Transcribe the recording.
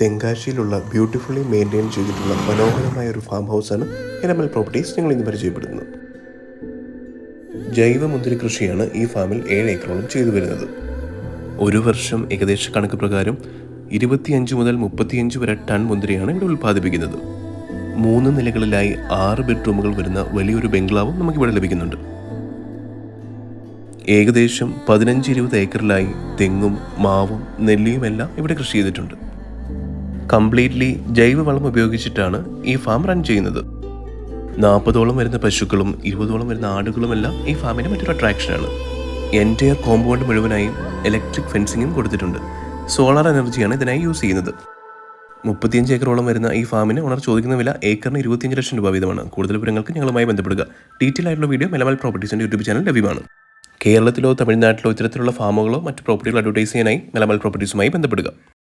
തെങ്കാശിയിലുള്ള beautifully maintain ചെയ്തിട്ടുള്ള മനോഹരമായ ഒരു ഫാം ഹൗസാണ് എലമൽ പ്രോപ്പർട്ടീസ് ഞങ്ങൾ ഇന്ന് പരിചയപ്പെടുന്നത്. ജൈവ മുന്തിരി കൃഷിയാണ് ഈ ഫാമിൽ 7 ഏക്കറോളം ചെയ്തു വരുന്നത്. ഒരു വർഷം ഏകദേശ കണക്ക് പ്രകാരം 25 മുതൽ 35 വരെ ടൺ മുന്തിരിയാണ് ഇവിടെ ഉൽപ്പാദിപ്പിക്കുന്നത്. 3 നിലകളിലായി 6 ബെഡ്റൂമുകൾ വരുന്ന വലിയൊരു ബംഗ്ലാവും നമുക്കിവിടെ ലഭിക്കുന്നുണ്ട്. ഏകദേശം 15-20 ഏക്കറിലായി തെങ്ങും മാവും നെല്ലിയും എല്ലാം ഇവിടെ കൃഷി ചെയ്തിട്ടുണ്ട്. കംപ്ലീറ്റ്ലി ജൈവവളം ഉപയോഗിച്ചിട്ടാണ് ഈ ഫാം റൺ ചെയ്യുന്നത്. 40ഓളം വരുന്ന പശുക്കളും 20ഓളം വരുന്ന ആടുകളും എല്ലാം ഈ ഫാമിൻ്റെ മറ്റൊരു അട്രാക്ഷനാണ്. എൻറ്റയർ കോമ്പൗണ്ട് മുഴുവനായും ഇലക്ട്രിക് ഫെൻസിങ്ങും കൊടുത്തിട്ടുണ്ട്. സോളാർ എനർജിയാണ് ഇതിനായി യൂസ് ചെയ്യുന്നത്. 35 ഏക്കറോളം വരുന്ന ഈ ഫാമിന് ഓണർ ചോദിക്കുന്ന വില ഏക്കറിന് 25 ലക്ഷം രൂപ വീതമാണ്. കൂടുതൽ വിവരങ്ങൾക്ക് ഞങ്ങളുമായി ബന്ധപ്പെടുക. ഡീറ്റെയിൽ ആയിട്ടുള്ള വീഡിയോ എലമൽ പ്രോപ്പർട്ടീസിൻ്റെ യൂട്യൂബ് ചാനൽ ലഭ്യമാണ്. കേരളത്തിലോ തമിഴ്നാട്ടിലോ ഇത്തരത്തിലുള്ള ഫാമുകളോ മറ്റ് പ്രോപ്പർട്ടികളോ അഡ്വർടൈസ് ചെയ്യാനായി എലമൽ പ്രോപ്പർട്ടീസുമായി ബന്ധപ്പെടുക.